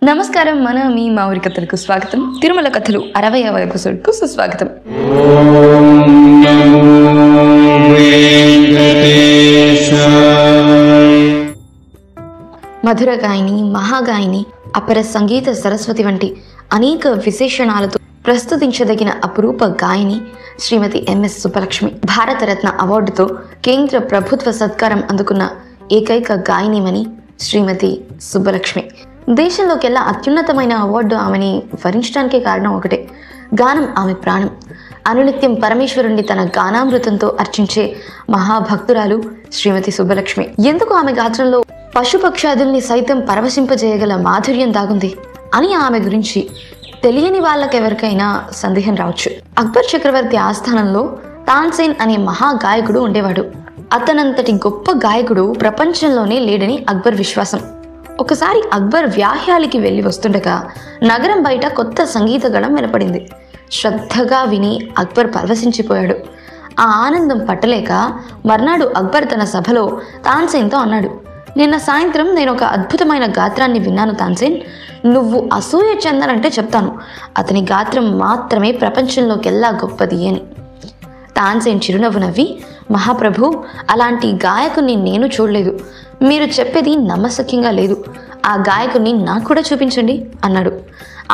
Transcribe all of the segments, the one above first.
నమస్కారం. మన మీ మామిడి కథలకు స్వాగతం. తిరుమల కథలు 60వ ఎపిసోడ్కు సుస్వాగతం. మధుర గాయని, మహాగాయని, అపర సంగీత సరస్వతి వంటి అనేక విశేషణాలతో ప్రస్తుతించదగిన అపురూప గాయని శ్రీమతి ఎంఎస్ సుబ్బలక్ష్మి. భారతరత్న అవార్డుతో కేంద్ర ప్రభుత్వ సత్కారం అందుకున్న ఏకైక గాయనిమని శ్రీమతి సుబ్బలక్ష్మి. దేశంలోకెల్లా అత్యున్నతమైన అవార్డు ఆమెని వరించడానికే కారణం ఒకటే, గానం ఆమె ప్రాణం. అనునిత్యం పరమేశ్వరుణ్ణి తన గానామృతంతో అర్చించే మహాభక్తురాలు శ్రీమతి సుబ్బలక్ష్మి. ఎందుకు ఆమె గాత్రంలో పశుపక్షాదుల్ని సైతం పరవశింపజేయగల మాధుర్యం దాగుంది అని ఆమె గురించి తెలియని వాళ్ళకెవరికైనా సందేహం రావచ్చు. అక్బర్ చక్రవర్తి ఆస్థానంలో తాన్సేన్ అనే మహాగాయకుడు ఉండేవాడు. అతనంతటి గొప్ప గాయకుడు ప్రపంచంలోనే లేడని అక్బర్ విశ్వాసం. ఒకసారి అక్బర్ వ్యాహ్యాలికి వెళ్లి వస్తుండగా నగరం బయట కొత్త సంగీత గణం వినపడింది. శ్రద్ధగా విని అక్బర్ పరవశించిపోయాడు. ఆ ఆనందం పట్టలేక మర్నాడు అక్బర్ తన సభలో తాన్సేన్తో అన్నాడు, నిన్న సాయంత్రం నేను ఒక అద్భుతమైన గాత్రాన్ని విన్నాను తాన్సేన్. నువ్వు అసూయ చెందనంటే చెప్తాను, అతని గాత్రం మాత్రమే ప్రపంచంలోకెల్లా గొప్పది అని. తాన్సేన్ చిరునవ్వు నవ్వి, మహాప్రభు, అలాంటి గాయకుని నేను చూడలేదు. మీరు చెప్పేది నమ్మశక్యంగా లేదు. ఆ గాయకుని నాకు కూడా చూపించండి అన్నాడు.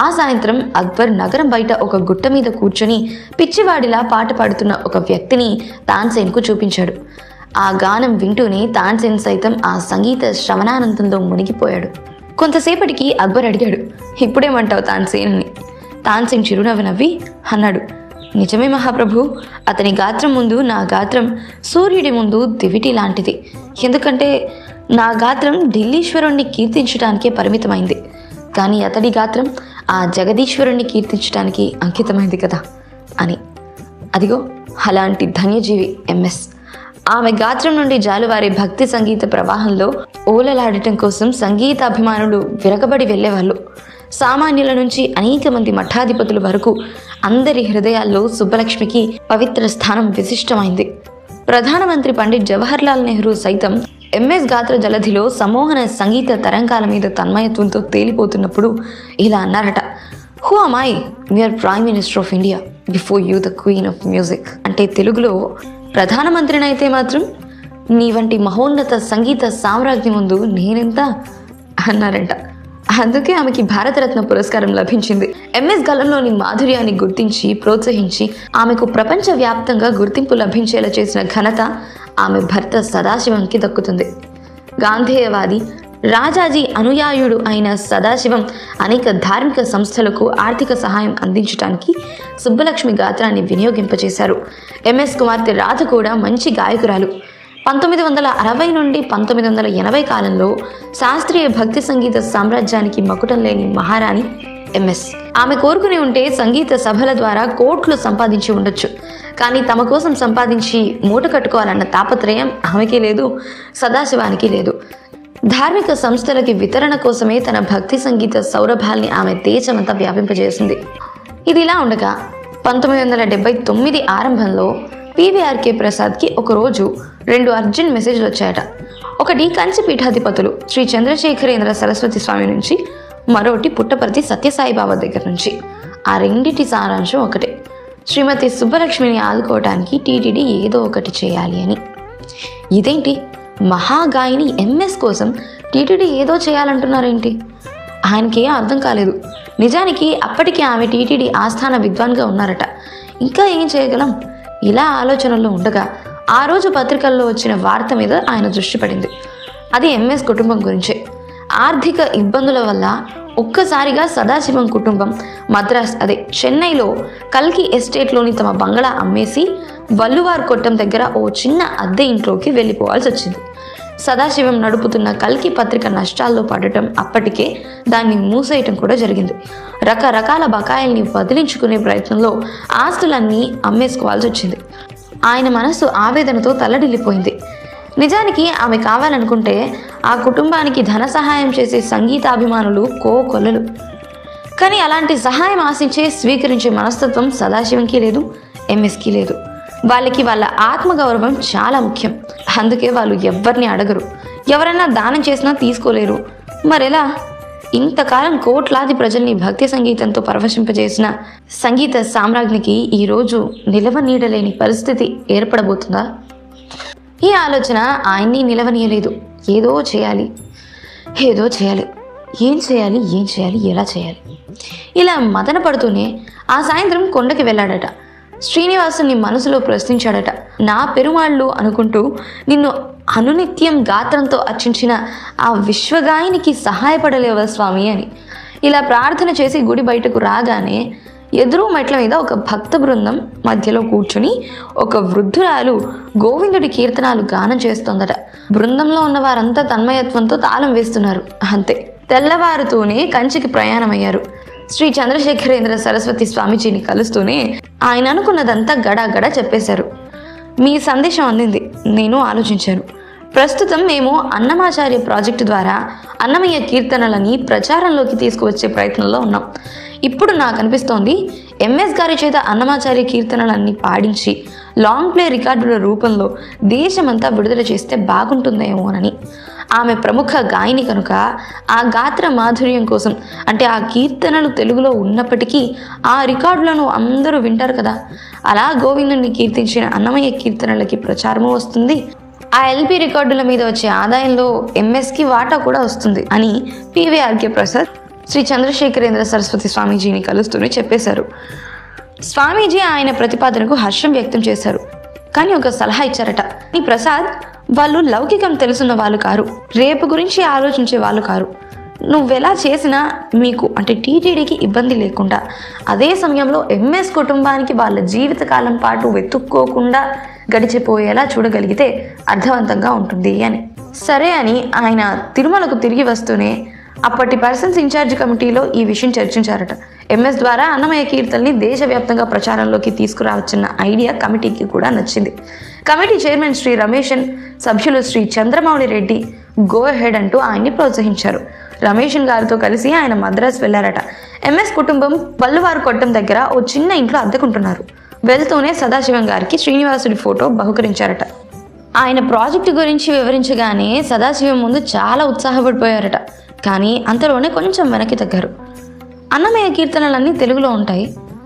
ఆ సాయంత్రం అక్బర్ నగరం బయట ఒక గుట్ట మీద కూర్చొని పిచ్చివాడిలా పాట పాడుతున్న ఒక వ్యక్తిని తాన్సేన్కు చూపించాడు. ఆ గానం వింటూనే తాన్సేన్ సైతం ఆ సంగీత శ్రవణానందంలో మునిగిపోయాడు. కొంతసేపటికి అక్బర్ అడిగాడు, ఇప్పుడేమంటావు తాన్సేన్ అని. తాన్సేన్ చిరునవ్వు నవ్వి అన్నాడు, నిజమే మహాప్రభు, అతని గాత్రం ముందు నా గాత్రం సూర్యుడి ముందు దివిటి లాంటిది. ఎందుకంటే నా గాత్రం ఢిల్లీశ్వరుణ్ణి కీర్తించడానికే పరిమితమైంది, కానీ అతడి గాత్రం ఆ జగదీశ్వరుణ్ణి కీర్తించడానికి అంకితమైంది కదా అని. అదిగో అలాంటి ధన్యజీవి ఎంఎస్. ఆమె గాత్రం నుండి జాలువారే భక్తి సంగీత ప్రవాహంలో ఓలలాడటం కోసం సంగీతాభిమానులు విరగబడి వెళ్లేవాళ్ళు. సామాన్యుల నుంచి అనేక మంది మఠాధిపతుల వరకు అందరి హృదయాల్లో సుబ్బలక్ష్మికి పవిత్ర స్థానం విశిష్టమైంది. ప్రధానమంత్రి పండిట్ జవహర్లాల్ నెహ్రూ సైతం ఎంఎస్ గాత్ర జలధిలో సమోహన సంగీత తరంగాల మీద తన్మయత్వంతో తేలిపోతున్నప్పుడు ఇలా అన్నారట, who am I, mere prime minister of India, before you the queen of music. అంటే తెలుగులో, ప్రధానమంత్రినైతే మాత్రం నీ వంటి మహోన్నత సంగీత సామ్రాజ్యం ముందు నేనెంత అన్నారంట. అందుకే ఆమెకి భారతరత్న పురస్కారం లభించింది. ఎంఎస్ గళంలోని మాధుర్యాన్ని గుర్తించి ప్రోత్సహించి ఆమెకు ప్రపంచవ్యాప్తంగా గుర్తింపు లభించేలా చేసిన ఘనత ఆమె భర్త సదాశివంకి దక్కుతుంది. గాంధేయవాది, రాజాజీ అనుయాయుడు అయిన సదాశివం అనేక ధార్మిక సంస్థలకు ఆర్థిక సహాయం అందించడానికి సుబ్బలక్ష్మి గాత్రాన్ని వినియోగింపచేశారు. ఎంఎస్ కుమార్తె రాధ కూడా మంచి గాయకురాలు. 1960 నుండి 1980 కాలంలో శాస్త్రీయ భక్తి సంగీత సామ్రాజ్యానికి మకుటం లేని మహారాణి ఎంఎస్. ఆమె కోరుకుని ఉంటే సంగీత సభల ద్వారా కోట్లు సంపాదించి ఉండొచ్చు, కానీ తమ కోసం సంపాదించి మూట కట్టుకోవాలన్న తాపత్రయం ఆమెకి లేదు, సదాశివానికి లేదు. ధార్మిక సంస్థలకి వితరణ కోసమే తన భక్తి సంగీత సౌరభాల్ని ఆమె దేశమంతా వ్యాపింపజేసింది. ఇది ఇలా ఉండగా 1979 ఆరంభంలో పివిఆర్కే ప్రసాద్కి ఒకరోజు 2 అర్జెంట్ మెసేజ్లు వచ్చాయట. ఒకటి కంచి పీఠాధిపతులు శ్రీ చంద్రశేఖరేంద్ర సరస్వతి స్వామి నుంచి, మరోటి పుట్టపర్తి సత్యసాయిబాబా దగ్గర నుంచి. ఆ రెండిటి సారాంశం ఒకటే, శ్రీమతి సుబ్బలక్ష్మిని ఆదుకోవటానికి టీటీడీ ఏదో ఒకటి చేయాలి అని. ఇదేంటి, మహాగాయని ఎంఎస్ కోసం టీటీడీ ఏదో చేయాలంటున్నారేంటి? ఆయనకి ఏం అర్థం కాలేదు. నిజానికి అప్పటికే ఆమె టీటీడీ ఆస్థాన విద్వాన్గా ఉన్నారట. ఇంకా ఏం చేయగలం? ఇలా ఆలోచనల్లో ఉండగా ఆ రోజు పత్రికల్లో వచ్చిన వార్త మీద ఆయన దృష్టి పడింది. అది ఎంఎస్ కుటుంబం గురించే. ఆర్థిక ఇబ్బందుల వల్ల ఒక్కసారిగా సదాశివం కుటుంబం మద్రాస్, అదే చెన్నైలో కల్కి ఎస్టేట్లోని తమ బంగళా అమ్మేసి వల్లువార్ కొట్టం దగ్గర ఓ చిన్న అద్దె ఇంట్లోకి వెళ్ళిపోవాల్సి వచ్చింది. సదాశివం నడుపుతున్న కల్కి పత్రిక నష్టాల్లో పడటం, అప్పటికే దాన్ని మూసేయటం కూడా జరిగింది. రకరకాల బకాయిల్ని వదిలించుకునే ప్రయత్నంలో ఆస్తులన్నీ అమ్మేసుకోవాల్సి వచ్చింది. ఆయన మనసు ఆవేదనతో తల్లడిల్లిపోయింది. నిజానికి ఆమె కావాలనుకుంటే ఆ కుటుంబానికి ధన సహాయం చేసే సంగీతాభిమానులు కోకొల్లలు. కానీ అలాంటి సహాయం ఆశించే స్వీకరించే మనస్తత్వం సదాశివంకి లేదు, ఎంఎస్కి లేదు. వాళ్ళకి వాళ్ళ ఆత్మగౌరవం చాలా ముఖ్యం. అందుకే వాళ్ళు ఎవరిని అడగరు, ఎవరైనా దానం చేసినా తీసుకోలేరు. మరెలా? ఇంతకాలం కోట్లాది ప్రజల్ని భక్తి సంగీతంతో పరవశింపజేసిన సంగీత సామ్రాజ్ఞికి ఈరోజు నిలవనీయలేని పరిస్థితి ఏర్పడబోతుందా? ఈ ఆలోచన ఆయన్ని నిలవనీయలేదు. ఏదో చేయాలి. ఏం చేయాలి, ఎలా చేయాలి, ఇలా మదన పడుతూనే ఆ సాయంత్రం కొండకి వెళ్ళాడట. శ్రీనివాసుని మనసులో ప్రశ్నించాడట. నా పెరుమాళ్ళు అనుకుంటూ నిన్ను అనునిత్యం గాత్రంతో అర్చించిన ఆ విశ్వగాయనికి సహాయపడలేవా స్వామి అని. ఇలా ప్రార్థన చేసి గుడి బయటకు రాగానే ఎదురు మెట్ల మీద ఒక భక్త బృందం మధ్యలో కూర్చుని ఒక వృద్ధురాలు గోవిందుడి కీర్తనాలు గానం చేస్తోందట. బృందంలో ఉన్న వారంతా తన్మయత్వంతో తాళం వేస్తున్నారు. అంతే, తెల్లవారుతూనే కంచికి ప్రయాణమయ్యారు. శ్రీ చంద్రశేఖరేంద్ర సరస్వతి స్వామీజీని కలుస్తూనే ఆయన అనుకున్నదంతా గడాగడా చెప్పేశారు. మీ సందేశం అందింది, నేను ఆలోచించాను. ప్రస్తుతం మేము అన్నమాచార్య ప్రాజెక్టు ద్వారా అన్నమయ్య కీర్తనలని ప్రచారంలోకి తీసుకువచ్చే ప్రయత్నంలో ఉన్నాం. ఇప్పుడు నాకు అనిపిస్తోంది ఎంఎస్ గారి చేత అన్నమాచార్య కీర్తనలన్నీ పాడించి లాంగ్ ప్లే రికార్డుల రూపంలో దేశమంతా విడుదల చేస్తే బాగుంటుందేమోనని. ఆమె ప్రముఖ గాయని కనుక ఆ గాత్ర మాధుర్యం కోసం, అంటే ఆ కీర్తనలు తెలుగులో ఉన్నప్పటికీ ఆ రికార్డులను అందరూ వింటారు కదా, అలా గోవిందుని కీర్తించిన అన్నమయ్య కీర్తనలకి ప్రచారము వస్తుంది. ఆ ఎల్పి రికార్డుల మీద వచ్చే ఆదాయంలో ఎంఎస్కి వాటా కూడా వస్తుంది అని పివిఆర్కే ప్రసాద్ శ్రీ చంద్రశేఖరేంద్ర సరస్వతి స్వామీజీని కలుస్తూనే చెప్పేశారు. స్వామీజీ ఆయన ప్రతిపాదనకు హర్షం వ్యక్తం చేశారు. కానీ ఒక సలహా ఇచ్చారట. ఈ ప్రసాద్, వాళ్ళు లౌకికం తెలుసున్న వాళ్ళు కారు, రేపు గురించి ఆలోచించే వాళ్ళు కారు. నువ్వెలా చేసినా మీకు, అంటే టీటీడీకి ఇబ్బంది లేకుండా, అదే సమయంలో ఎంఎస్ కుటుంబానికి వాళ్ళ జీవితకాలం పాటు వెతుక్కోకుండా గడిచిపోయేలా చూడగలిగితే అర్థవంతంగా ఉంటుంది అని. సరే అని ఆయన తిరుమలకు తిరిగి వస్తూనే అప్పటి పర్సన్స్ ఇన్ఛార్జ్ కమిటీలో ఈ విషయం చర్చించారట. ఎంఎస్ ద్వారా అన్నమయ్య కీర్తనని దేశవ్యాప్తంగా ప్రచారంలోకి తీసుకురావచ్చిన ఐడియా కమిటీకి కూడా నచ్చింది. కమిటీ చైర్మన్ శ్రీ రమేషన్, సభ్యులు శ్రీ చంద్రమౌళి రెడ్డి గో హెడ్ అంటూ ఆయన్ని ప్రోత్సహించారు. రమేషన్ గారితో కలిసి ఆయన మద్రాసు వెళ్లారట. ఎంఎస్ కుటుంబం పల్లువారు కొట్టం దగ్గర ఓ చిన్న ఇంట్లో అద్దెకుంటున్నారు. వెళ్తూనే సదాశివం గారికి శ్రీనివాసుడి ఫోటో బహుకరించారట. ఆయన ప్రాజెక్టు గురించి వివరించగానే సదాశివం ముందు చాలా ఉత్సాహపడిపోయారట. కానీ అంతలోనే కొంచెం వెనక్కి తగ్గారు. అన్నమయ్య కీర్తనలన్నీ తెలుగులో ఉంటాయి,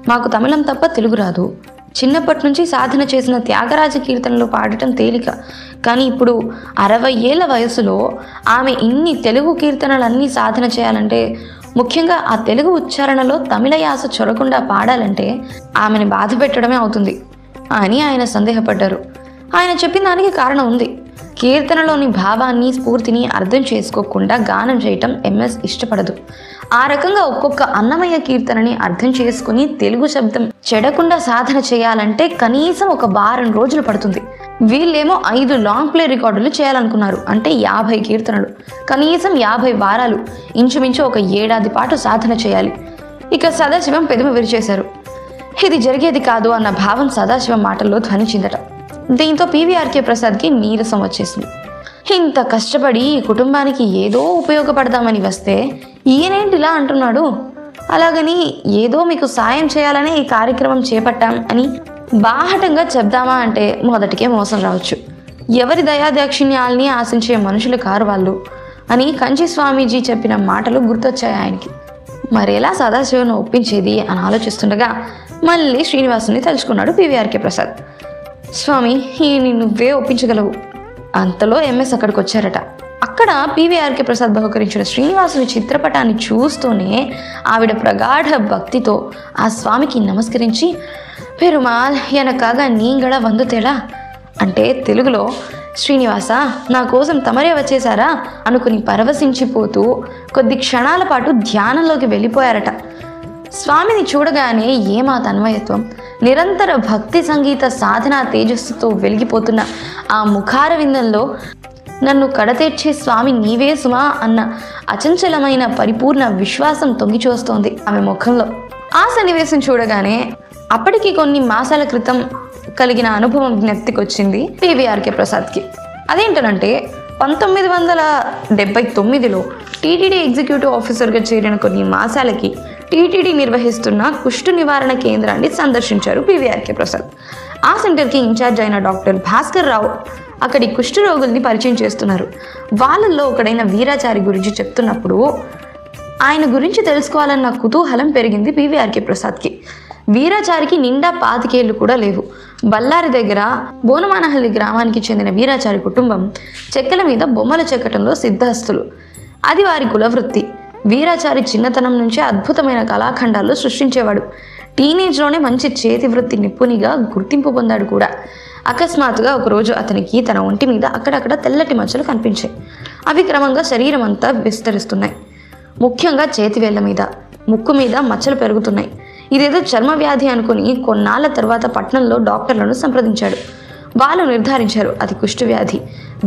మాకు తమిళం తప్ప తెలుగు రాదు. చిన్నప్పటి నుంచి సాధన చేసిన త్యాగరాజ కీర్తనలు పాడటం తేలిక, కానీ ఇప్పుడు 60 ఏళ్ల వయసులో ఆమె ఇన్ని తెలుగు కీర్తనలన్నీ సాధన చేయాలంటే, ముఖ్యంగా ఆ తెలుగు ఉచ్చారణలో తమిళ యాస చొరకుండా పాడాలంటే ఆమెని బాధ పెట్టడమే అవుతుంది అని ఆయన సందేహపడ్డారు. ఆయన చెప్పిన దానికి కారణం ఉంది. కీర్తనలోని భావాన్ని, స్ఫూర్తిని అర్థం చేసుకోకుండా గానం చేయటం ఎంఎస్ ఇష్టపడదు. ఆ రకంగా ఒక్కొక్క అన్నమయ్య కీర్తనని అర్థం చేసుకుని తెలుగు శబ్దం చెడకుండా సాధన చేయాలంటే కనీసం ఒక వారం రోజులు పడుతుంది. వీళ్ళేమో 5 లాంగ్ ప్లే రికార్డులు చేయాలనుకున్నారు. అంటే 50 కీర్తనలు, కనీసం 50 వారాలు, ఇంచుమించు ఒక ఏడాది పాటు సాధన చేయాలి. ఇక సదాశివం పెదవి విరిచేశారు. ఇది జరిగేది కాదు అన్న భావం సదాశివం మాటల్లో ధ్వనించిందట. దీంతో పివిఆర్కే ప్రసాద్కి నీరసం వచ్చేసింది. ఇంత కష్టపడి ఈ కుటుంబానికి ఏదో ఉపయోగపడదామని వస్తే ఈయనేంటిలా అంటున్నాడు, అలాగని ఏదో మీకు సాయం చేయాలనే ఈ కార్యక్రమం చేపట్టాం అని బాహటంగా చెప్దామా అంటే మొదటికే మోసం రావచ్చు. ఎవరి దయాదాక్షిణ్యాల్ని ఆశించే మనుషులు కారు వాళ్ళు అని కంచి స్వామీజీ చెప్పిన మాటలు గుర్తొచ్చాయి ఆయనకి. మరెలా సదాశివను ఒప్పించేది అని ఆలోచిస్తుండగా మళ్ళీ శ్రీనివాసుని తలుచుకున్నాడు పివిఆర్కే ప్రసాద్. స్వామి, ఈయన్ని నువ్వే ఒప్పించగలవు. అంతలో ఎంఎస్ అక్కడికి వచ్చారట. అక్కడ పివిఆర్కే ప్రసాద్ బహుకరించిన శ్రీనివాసుని చిత్రపటాన్ని చూస్తూనే ఆవిడ ప్రగాఢ భక్తితో ఆ స్వామికి నమస్కరించి, పెరుమాల్ ఎనకాగ నీంగడ వందుతేలా అంటే తెలుగులో, శ్రీనివాస నా కోసం తమరే వచ్చేశారా అనుకుని పరవశించిపోతూ కొద్ది క్షణాల పాటు ధ్యానంలోకి వెళ్ళిపోయారట. స్వామిని చూడగానే ఏమా తన్మయత్వం, నిరంతర భక్తి సంగీత సాధన తేజస్సుతో వెలిగిపోతున్న ఆ ముఖార విందంలో నన్ను కడతేర్చే స్వామి నీవే సుమా అన్న అచంచలమైన పరిపూర్ణ విశ్వాసం తొంగిచూస్తోంది ఆమె ముఖంలో. ఆ సన్నివేశం చూడగానే అప్పటికి కొన్ని మాసాల క్రితం కలిగిన అనుభవం జ్ఞప్తికొచ్చింది పివిఆర్కే ప్రసాద్కి. అదేంటనంటే 1979లో టీటీడీ ఎగ్జిక్యూటివ్ ఆఫీసర్గా చేరిన కొన్ని మాసాలకి టీటీడీ నిర్వహిస్తున్న కుష్టు నివారణ కేంద్రాన్ని సందర్శించారు పివిఆర్కే ప్రసాద్. ఆ సెంటర్కి ఇన్ఛార్జ్ అయిన డాక్టర్ భాస్కర్ రావు అక్కడి కుష్టు రోగుల్ని పరిచయం చేస్తున్నారు. వాళ్ళల్లో ఒకడైన వీరాచారి గురించి చెప్తున్నప్పుడు, ఆయన గురించి తెలుసుకోవాలన్న కుతూహలం పెరిగింది పివిఆర్కే ప్రసాద్కి. వీరాచారికి నిండా 25 ఏళ్లు కూడా లేవు. బళ్ళారి దగ్గర బోనమానహల్లి గ్రామానికి చెందిన వీరాచారి కుటుంబం చెక్కల మీద బొమ్మలు చెక్కటంలో సిద్ధహస్తులు. అది వారి కులవృత్తి. వీరాచారి చిన్నతనం నుంచే అద్భుతమైన కళాఖండాలు సృష్టించేవాడు. టీనేజ్లోనే మంచి చేతి వృత్తి నిపుణిగా గుర్తింపు పొందాడు కూడా. అకస్మాత్తుగా ఒకరోజు అతనికి తన ఒంటి మీద అక్కడక్కడ తెల్లటి మచ్చలు కనిపించాయి. అవి క్రమంగా శరీరం అంతా విస్తరిస్తున్నాయి. ముఖ్యంగా చేతివేళ్ల మీద, ముక్కు మీద మచ్చలు పెరుగుతున్నాయి. ఇదేదో చర్మ వ్యాధి అనుకుని కొన్నాళ్ల తర్వాత పట్నంలో డాక్టర్లను సంప్రదించాడు. వాళ్ళు నిర్ధారించారు అది కుష్ఠవ్యాధి.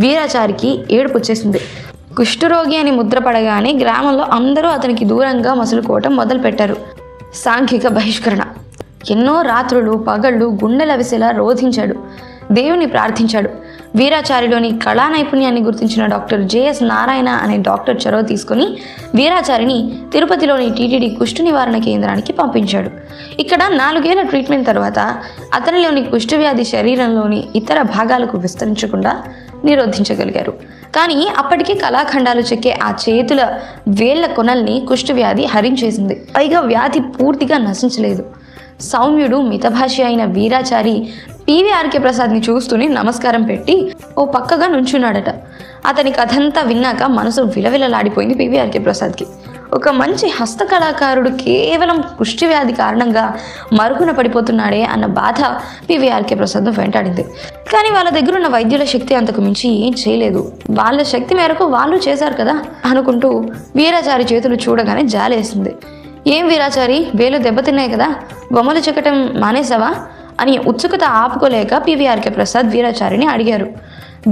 వీరాచారికి ఏడుపు వచ్చేసింది. కుష్ఠరోగి అని ముద్ర పడగానే గ్రామంలో అందరూ అతనికి దూరంగా మసులుకోవటం మొదలుపెట్టారు. సాంఘిక బహిష్కరణ. ఎన్నో రాత్రులు పగళ్ళు గుండెలవిసేలా రోధించాడు. దేవుని ప్రార్థించాడు. వీరాచారిలోని కళా నైపుణ్యాన్ని గుర్తించిన డాక్టర్ జేఎస్ నారాయణ అనే డాక్టర్ చొరవ తీసుకుని వీరాచారిని తిరుపతిలోని టీటీడీ కుష్ఠ నివారణ కేంద్రానికి పంపించాడు. ఇక్కడ 4 ఏళ్ల ట్రీట్మెంట్ తర్వాత అతనిలోని కుష్ఠవ్యాధి శరీరంలోని ఇతర భాగాలకు విస్తరించకుండా నిరోధించగలిగారు. కానీ అప్పటికే కళాఖండాలు చెక్కే ఆ చేతుల వేళ్ల కొనల్ని కుష్ఠవ్యాధి హరించేసింది. పైగా వ్యాధి పూర్తిగా నశించలేదు. సౌమ్యుడు మితభాషి అయిన వీరాచారి పివిఆర్కే ప్రసాద్ని చూస్తూనే నమస్కారం పెట్టి ఓ పక్కగా నుంచున్నాడట. అతని కథంతా విన్నాక మనసు విలవిలలాడిపోయింది పివిఆర్కే ప్రసాద్కి. ఒక మంచి హస్తకళాకారుడు కేవలం కుష్ఠవ్యాధి కారణంగా మరుగున పడిపోతున్నాడే అన్న బాధ పివిఆర్కే ప్రసాద్ను వెంటాడింది. కానీ వాళ్ళ దగ్గర ఉన్న వైద్యుల శక్తి అంతకు మించి ఏం చేయలేదు. వాళ్ళ శక్తి మేరకు వాళ్ళు చేశారు కదా అనుకుంటూ వీరాచారి చేతులు చూడగానే జాలేసింది. ఏం వీరాచారి, వేలు దెబ్బతిన్నాయి కదా, బొమ్మలు చెక్కటం మానేసావా అని ఉత్సుకత ఆపుకోలేక పివిఆర్కే ప్రసాద్ వీరాచారిని అడిగారు.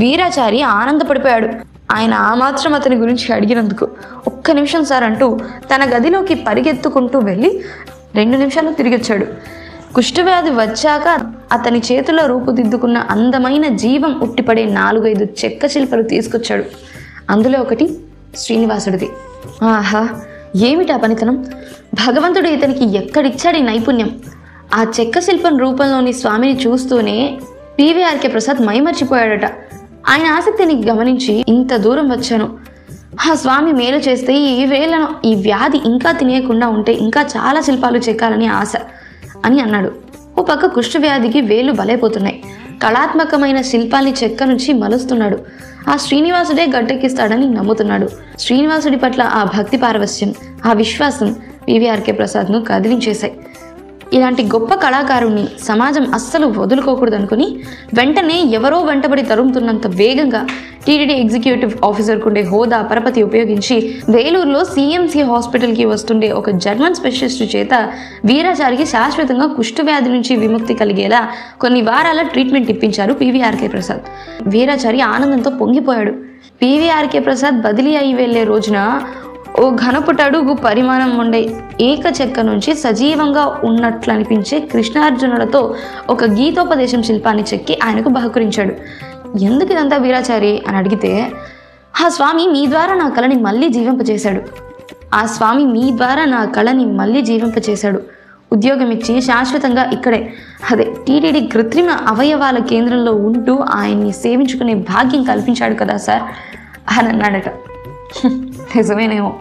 వీరాచారి ఆనందపడిపోయాడు. ఆయన ఆ మాత్రం అతని గురించి అడిగినందుకు. 1 నిమిషం సార్ అంటూ తన గదిలోకి పరిగెత్తుకుంటూ వెళ్ళి 2 నిమిషాల్లో తిరిగి వచ్చాడు. కుష్ఠవ్యాధి వచ్చాక అతని చేతిలో రూపుదిద్దుకున్న అందమైన జీవం ఉట్టిపడే 4-5 చెక్క శిల్పాలు తీసుకొచ్చాడు. అందులో ఒకటి శ్రీనివాసుడిది. ఆహా, ఏమిటా పనితనం! భగవంతుడు ఇతనికి ఎక్కడిచ్చాడు ఈ నైపుణ్యం! ఆ చెక్క శిల్పం రూపంలోని స్వామిని చూస్తూనే పివిఆర్కే ప్రసాద్ మైమర్చిపోయాడట. ఆయన ఆసక్తిని గమనించి ఇంత దూరం వచ్చాను, ఆ స్వామి మేలు చేస్తే ఈ వేళను ఈ వ్యాధి ఇంకా తినేయకుండా ఉంటే ఇంకా చాలా శిల్పాలు చెక్కాలని ఆశ అని అన్నాడు. ఓ పక్క కుష్ఠవ్యాధికి వేలు బలైపోతున్నాయి. కళాత్మకమైన శిల్పాల్ని చెక్క నుంచి మలుస్తున్నాడు. ఆ శ్రీనివాసుడే గట్టెక్కిస్తాడని నమ్ముతున్నాడు. శ్రీనివాసుడి పట్ల ఆ భక్తి పారవస్యం, ఆ విశ్వాసం పివిఆర్కే ప్రసాద్ను కదిలించేశాయి. ఇలాంటి గొప్ప కళాకారుణ్ణి సమాజం అస్సలు వదులుకోకూడదు అనుకుని వెంటనే ఎవరో వెంటబడి తరుముతున్నంత వేగంగా టీటీడీ ఎగ్జిక్యూటివ్ ఆఫీసర్కు ఉండే హోదా పరపతి ఉపయోగించి వేలూరులో సిఎంసి హాస్పిటల్కి వస్తుండే ఒక జర్మన్ స్పెషలిస్టు చేత వీరాచారికి శాశ్వతంగా కుష్ఠవ్యాధి నుంచి విముక్తి కలిగేలా కొన్ని వారాల ట్రీట్మెంట్ ఇప్పించారు పివిఆర్కే ప్రసాద్. వీరాచారి ఆనందంతో పొంగిపోయాడు. పివిఆర్కే ప్రసాద్ బదిలీ అయి వెళ్లే రోజున ఓ ఘనపుటడుగు పరిమాణం ఉండే ఏక చెక్క నుంచి సజీవంగా ఉన్నట్లు అనిపించే కృష్ణార్జునులతో ఒక గీతోపదేశం శిల్పాన్ని చెక్కి ఆయనకు బహుకరించాడు. ఎందుకు ఇదంతా వీరాచారి అని అడిగితే, ఆ స్వామి మీ ద్వారా నా కళని మళ్ళీ జీవింపచేశాడు. ఉద్యోగం ఇచ్చి శాశ్వతంగా ఇక్కడే, అదే టీటీడీ కృత్రిమ అవయవాల కేంద్రంలో ఉంటూ ఆయన్ని సేవించుకునే భాగ్యం కల్పించాడు కదా సార్ అని అన్నాడట. నిజమేనేమో.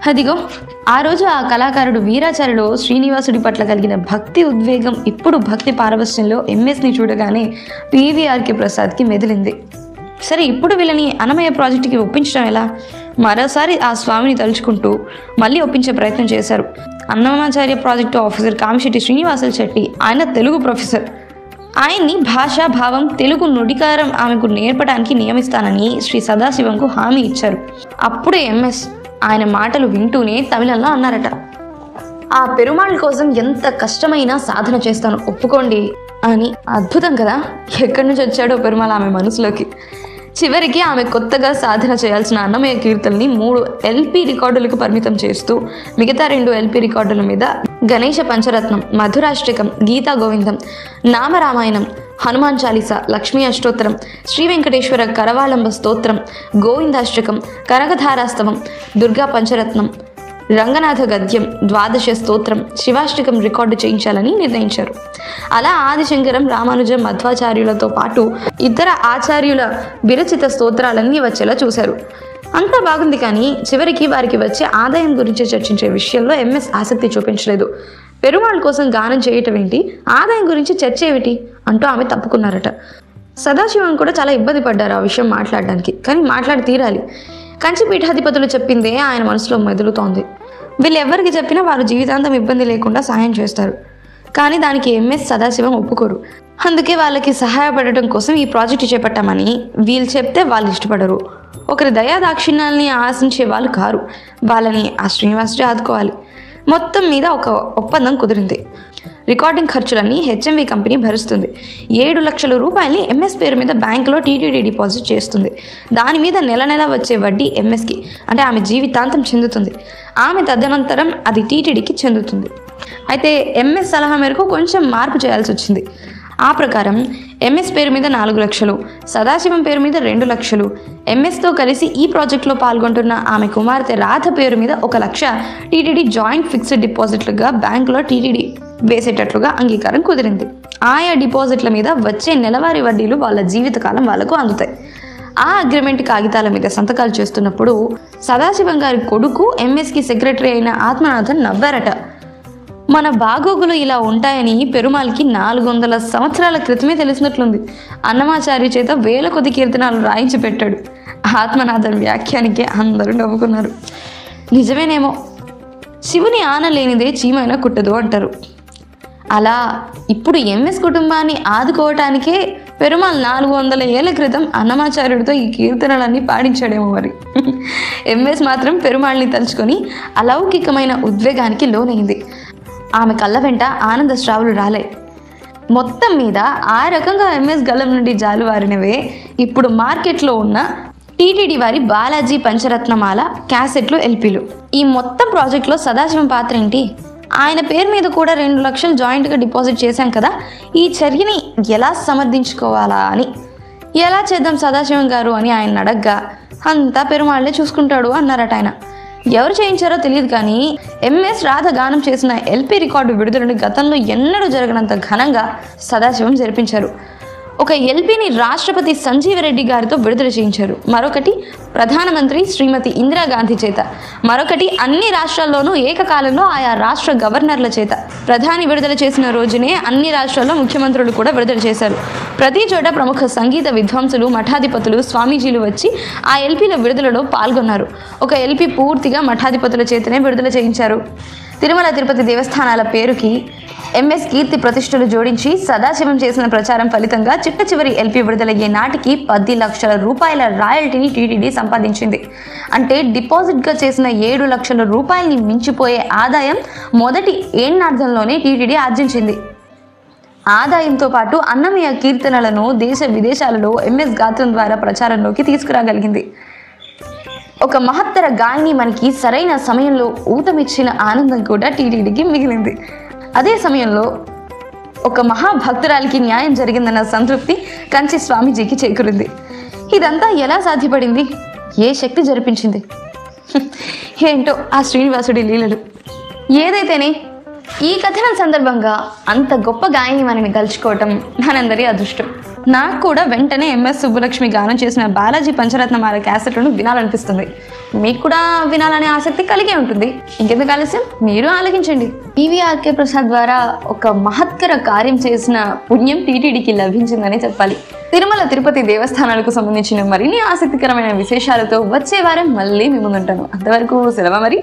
అదిగో ఆ రోజు ఆ కళాకారుడు వీరాచారిలో శ్రీనివాసుడి పట్ల కలిగిన భక్తి ఉద్వేగం ఇప్పుడు భక్తి పారవస్యంలో ఎంఎస్ని చూడగానే పివిఆర్కే ప్రసాద్కి మెదిలింది. సరే, ఇప్పుడు వీళ్ళని అన్నమయ్య ప్రాజెక్టుకి ఒప్పించడం ఎలా? మరోసారి ఆ స్వామిని తలుచుకుంటూ మళ్ళీ ఒప్పించే ప్రయత్నం చేశారు. అన్నమాచార్య ప్రాజెక్టు ఆఫీసర్ కామిశెట్టి శ్రీనివాసులు చెట్టి, ఆయన తెలుగు ప్రొఫెసర్. ఆయన్ని భాషా భావం తెలుగు నుడికారం ఆమెకు నేర్పడానికి నియమిస్తానని శ్రీ సదాశివంకు హామీ ఇచ్చారు. అప్పుడే ఎంఎస్ ఆయన మాటలు వింటూనే తమిళంలో అన్నారట, ఆ పెరుమాళ్ కోసం ఎంత కష్టమైనా సాధన చేస్తాను, ఒప్పుకోండి అని. అద్భుతం కదా, ఎక్కడి నుంచి వచ్చాడో పెరుమాళ్ ఆమె మనసులోకి. చివరికి ఆమె కొత్తగా సాధన చేయాల్సిన అన్నమయ్య కీర్తనని 3 LP రికార్డులకు పరిమితం చేస్తూ మిగతా 2 LP రికార్డుల మీద గణేష పంచరత్నం, మధురాష్టకం, గీతా గోవిందం, నామరామాయణం, హనుమాన్ చాలీస, లక్ష్మీ అష్టోత్తరం, శ్రీ వెంకటేశ్వర కరవాళంబ స్తోత్రం, గోవిందాష్టకం, కనకధారాస్తవం, దుర్గా పంచరత్నం, రంగనాథ గద్యం, 12 స్తోత్రం, శివాష్టకం రికార్డు చేయించాలని నిర్ణయించారు. అలా ఆదిశంకరం, రామానుజం, మధ్వాచార్యులతో పాటు ఇతర ఆచార్యుల విరచిత స్తోత్రాలన్నీ వచ్చేలా చూశారు. అంతా బాగుంది, కానీ చివరికి వారికి వచ్చే ఆదాయం గురించి చర్చించే విషయంలో ఎంఎస్ ఆసక్తి చూపించలేదు. పెరుమాళ్ కోసం గానం చేయటం ఏంటి, ఆదాయం గురించి చర్చ ఏమిటి అంటూ ఆమె తప్పుకున్నారట. సదాశివం కూడా చాలా ఇబ్బంది పడ్డారు ఆ విషయం మాట్లాడడానికి, కానీ మాట్లాడి తీరాలి. కంచి పీఠాధిపతులు చెప్పిందే ఆయన మనసులో మెదులుతోంది. వీళ్ళు ఎవరికి చెప్పినా వారు జీవితాంతం ఇబ్బంది లేకుండా సాయం చేస్తారు, కానీ దానికి ఎంఎస్ సదాశివం ఒప్పుకోరు. అందుకే వాళ్ళకి సహాయపడటం కోసం ఈ ప్రాజెక్టు చేపట్టామని వీళ్ళు చెప్తే వాళ్ళు ఇష్టపడరు. ఒకరి దయాదాక్షిణ్యాల్ని ఆశించే వాళ్ళు కారు. వాళ్ళని ఆ శ్రీనివాసుడే ఆదుకోవాలి. మొత్తం మీద ఒక ఒప్పందం కుదిరింది. రికార్డింగ్ ఖర్చులన్నీ హెచ్ఎంవి కంపెనీ భరిస్తుంది. 7 లక్షల రూపాయలని ఎంఎస్ పేరు మీద బ్యాంకులో టీటీడీ డిపాజిట్ చేస్తుంది. దాని మీద నెల నెల వచ్చే వడ్డీ ఎంఎస్కి, అంటే ఆమె జీవితాంతం చెందుతుంది. ఆమె తదనంతరం అది టీటీడీకి చెందుతుంది. అయితే ఎంఎస్ సలహా మేరకు కొంచెం మార్పు చేయాల్సి వచ్చింది. ఆ ప్రకారం ఎంఎస్ పేరు మీద 4 లక్షలు, సదాశివం పేరు మీద 2 లక్షలు, ఎంఎస్తో కలిసి ఈ ప్రాజెక్టులో పాల్గొంటున్న ఆమె కుమార్తె రాధ పేరు మీద 1 లక్ష టీటీడీ జాయింట్ ఫిక్స్డ్ డిపాజిట్లుగా బ్యాంకులో టీటీడీ వేసేటట్లుగా అంగీకారం కుదిరింది. ఆయా డిపాజిట్ల మీద వచ్చే నెలవారీ వడ్డీలు వాళ్ళ జీవితకాలం వాళ్లకు అందుతాయి. ఆ అగ్రిమెంట్ కాగితాల మీద సంతకాలు చేస్తున్నప్పుడు సదాశివం గారి కొడుకు ఎంఎస్కి సెక్రటరీ అయిన ఆత్మనాథన్ నవ్వారట. మన బాగోగులు ఇలా ఉంటాయని పెరుమాల్కి 400 సంవత్సరాల క్రితమే తెలిసినట్లుంది. అన్నమాచారి చేత 1000 కొద్ది కీర్తనాలు రాయించి పెట్టాడు. ఆత్మనాథన్ వ్యాఖ్యానికి అందరూ నవ్వుకున్నారు. నిజమేనేమో, శివుని ఆనలేనిదే చీమైనా కుట్టదు అంటారు. అలా ఇప్పుడు ఎంఎస్ కుటుంబాన్ని ఆదుకోవటానికే పెరుమాల్ 400 ఏళ్ల క్రితం అన్నమాచార్యుడితో ఈ కీర్తనలన్నీ పాడించాడేమో మరి. ఎంఎస్ మాత్రం పెరుమాల్ని తలుచుకొని అలౌకికమైన ఉద్వేగానికి లోనైంది. ఆమె కళ్ళ వెంట ఆనంద శ్రావులు రాలే. మొత్తం మీద ఆ రకంగా ఎంఎస్ గల్లం నుండి జాలువారినవే ఇప్పుడు మార్కెట్లో ఉన్న టీటీడీ వారి బాలాజీ పంచరత్నమాల క్యాసెట్లు, ఎల్పీలు. ఈ మొత్తం ప్రాజెక్టులో సదాశివం పాత్ర ఏంటి? ఆయన పేరు మీద కూడా 2 లక్షలు జాయింట్గా డిపాజిట్ చేశాం కదా, ఈ చర్యని ఎలా సమర్థించుకోవాలా అని. ఎలా చేద్దాం సదాశివం గారు అని ఆయన అడగ్గా, అంతా పెరుమాళ్లే చూసుకుంటాడు అన్నారట ఆయన. ఎవరు చేయించారో తెలియదు, కానీ ఎంఎస్ రాధ గానం చేసిన ఎల్పీ రికార్డు విడుదలని గతంలో ఎన్నడూ జరగనంత ఘనంగా సదాశివం జరిపించారు. ఒక ఎల్పీని రాష్ట్రపతి సంజీవరెడ్డి గారితో విడుదల చేయించారు. మరొకటి ప్రధానమంత్రి శ్రీమతి ఇందిరాగాంధీ చేత, మరొకటి అన్ని రాష్ట్రాల్లోనూ ఏకకాలంలో ఆయా రాష్ట్ర గవర్నర్ల చేత. ప్రధాని విడుదల చేసిన రోజునే అన్ని రాష్ట్రాల్లో ముఖ్యమంత్రులు కూడా విడుదల చేశారు. ప్రతి చోట ప్రముఖ సంగీత విద్వాంసులు, మఠాధిపతులు, స్వామీజీలు వచ్చి ఆ ఎల్పీల విడుదలలో పాల్గొన్నారు. ఒక ఎల్పీ పూర్తిగా మఠాధిపతుల చేతనే విడుదల చేయించారు. తిరుమల తిరుపతి దేవస్థానాల పేరుకి ఎంఎస్ కీర్తి ప్రతిష్టలు జోడించి సదాశివం చేసిన ప్రచారం ఫలితంగా చిట్ట చివరి ఎల్పీ విడుదలయ్యే నాటికి 10 లక్షల రూపాయల రాయల్టీని టీటీడీ సంపాదించింది. అంటే డిపాజిట్గా చేసిన 7 లక్షల రూపాయలని మించిపోయే ఆదాయం మొదటి ఏన్నార్థంలోనే టీటీడీ ఆర్జించింది. ఆదాయంతో పాటు అన్నమయ్య కీర్తనలను దేశ విదేశాలలో ఎంఎస్ గాత్రం ద్వారా ప్రచారంలోకి తీసుకురాగలిగింది. ఒక మహత్తర గాయని మనకి సరైన సమయంలో ఊతమిచ్చిన ఆనందం కూడా టీటీడీకి మిగిలింది. అదే సమయంలో ఒక మహాభక్తురాలికి న్యాయం జరిగిందన్న సంతృప్తి కంచి స్వామీజీకి చేకూరింది. ఇదంతా ఎలా సాధ్యపడింది? ఏ శక్తి జరిపించింది? ఏంటో ఆ శ్రీనివాసుడి లీలలు. ఏదైతేనే ఈ కథనం సందర్భంగా అంత గొప్ప గాయని మనని కలుసుకోవటం మనందరి అదృష్టం. నాకు కూడా వెంటనే ఎంఎస్ సుబ్బలక్ష్మి గానం చేసిన బాలాజీ పంచరత్నమాల క్యాసెట్లను వినాలనిపిస్తుంది. మీకు కూడా వినాలనే ఆసక్తి కలిగే ఉంటుంది. ఇంకెందుకు ఆలస్యం, మీరు ఆలకించండి. పివిఆర్కే ప్రసాద్ ద్వారా ఒక మహత్తర కార్యం చేసిన పుణ్యం టీటీడీకి లభించిందని చెప్పాలి. తిరుమల తిరుపతి దేవస్థానాలకు సంబంధించిన మరిన్ని ఆసక్తికరమైన విశేషాలతో వచ్చే వారం మళ్ళీ మీ ముందుంటాను. అంతవరకు సెలవు మరి.